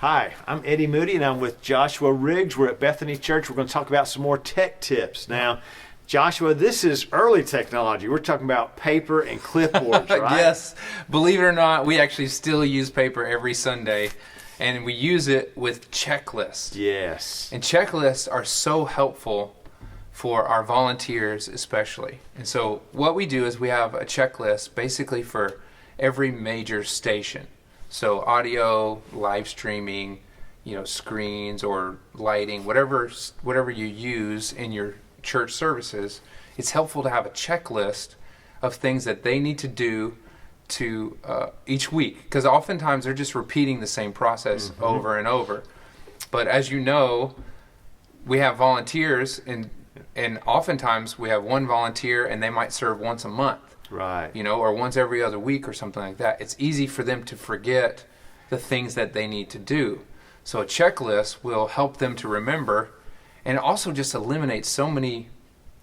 Hi, I'm Eddie Moody, and I'm with Joshua Riggs. We're at Bethany Church. We're going to talk about some more tech tips. Now, Joshua, this is early technology. We're talking about paper and clipboards, right? Yes. Believe it or not, we actually still use paper every Sunday, and we use it with checklists. Yes. And checklists are so helpful for our volunteers especially. And so what we do is we have a checklist basically for every major station. So audio, live streaming, screens or lighting, whatever you use in your church services, it's helpful to have a checklist of things that they need to do to each week, because oftentimes they're just repeating the same process over and over. But as you know, we have volunteers, and oftentimes we have one volunteer and they might serve once a month. Right. Or once every other week or something like that. It's easy for them to forget the things that they need to do. So a checklist will help them to remember, and also just eliminate so many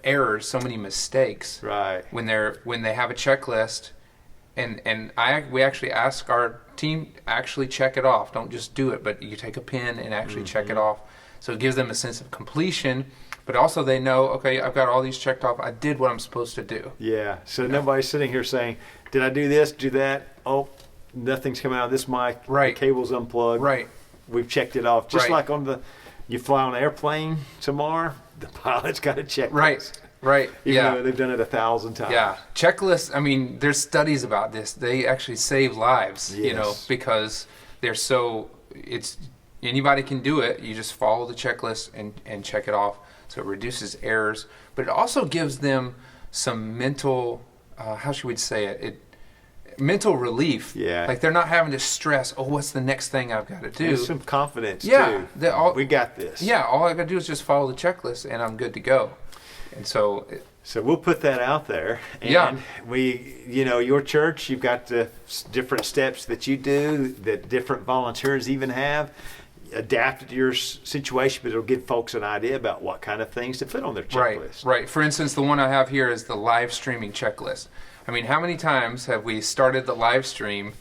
errors, so many mistakes. Right. When they have a checklist, and we actually ask our team actually check it off. Don't just do it, but you take a pen and actually check it off. So it gives them a sense of completion. But also they know, okay, I've got all these checked off. I did what I'm supposed to do. Yeah. So nobody's sitting here saying, did I do this, do that? Oh, nothing's coming out of this mic. Right. The cable's unplugged. Right. We've checked it off. Just Right. like you fly on an airplane tomorrow, the pilot's got a checklist. Right. Even though they've done it 1,000 times. Yeah. Checklists, there's studies about this. They actually save lives, Yes. because they're anybody can do it. You just follow the checklist and check it off. So it reduces errors, but it also gives them some mental, how should we say it? Mental relief. Yeah. Like they're not having to stress, what's the next thing I've got to do? There's some confidence, Yeah, too. We got this. Yeah, all I got to do is just follow the checklist and I'm good to go. And so... So we'll put that out there. And your church, you've got the different steps that you do, that different volunteers even have. Adapt it to your situation, but it'll give folks an idea about what kind of things to put on their checklist. Right. For instance, the one I have here is the live streaming checklist. How many times have we started the live stream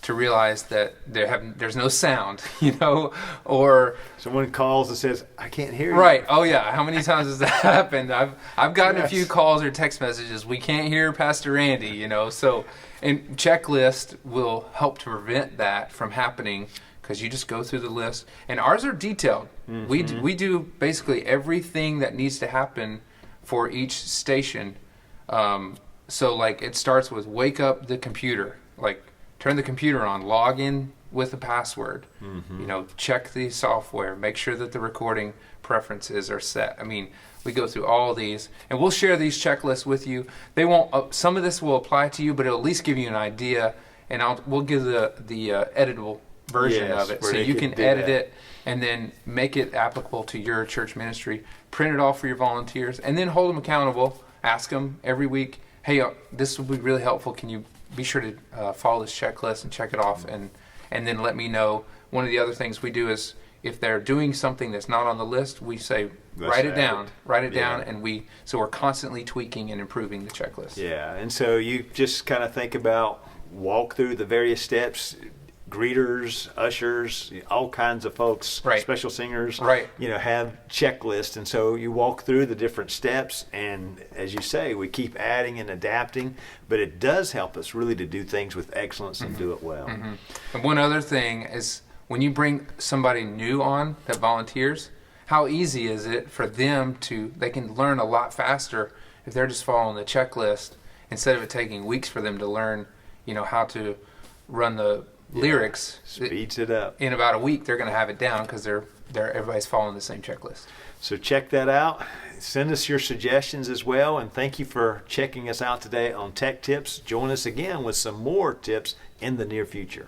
to realize that there's no sound, or someone calls and says, "I can't hear you." Right. Oh yeah. How many times has that happened? I've gotten Yes. a few calls or text messages. We can't hear Pastor Randy. So, and checklist will help to prevent that from happening. Because you just go through the list, and ours are detailed. We do basically everything that needs to happen for each station. So like it starts with wake up the computer, like turn the computer on, log in with a password. Check the software, make sure that the recording preferences are set. We go through all of these, and we'll share these checklists with you. They won't. Some of this will apply to you, but it'll at least give you an idea, and we'll give the editable version of it, so you can edit it and then make it applicable to your church ministry. Print it off for your volunteers, and then hold them accountable. Ask them every week, hey, this will be really helpful. Can you be sure to follow this checklist and check it off, and then let me know. One of the other things we do is if they're doing something that's not on the list, we say write it down, and so we're constantly tweaking and improving the checklist. Yeah, and so you just kind of think about, walk through the various steps. Greeters, ushers, all kinds of folks, special singers, have checklists. And so you walk through the different steps, and as you say, we keep adding and adapting, but it does help us really to do things with excellence and do it well. And one other thing is when you bring somebody new on that volunteers, how easy is it for them they can learn a lot faster if they're just following the checklist instead of it taking weeks for them to learn, how to run the lyrics. Speeds it up. In about a week, they're going to have it down because everybody's following the same checklist. So check that out. Send us your suggestions as well, and thank you for checking us out today on Tech Tips. Join us again with some more tips in the near future.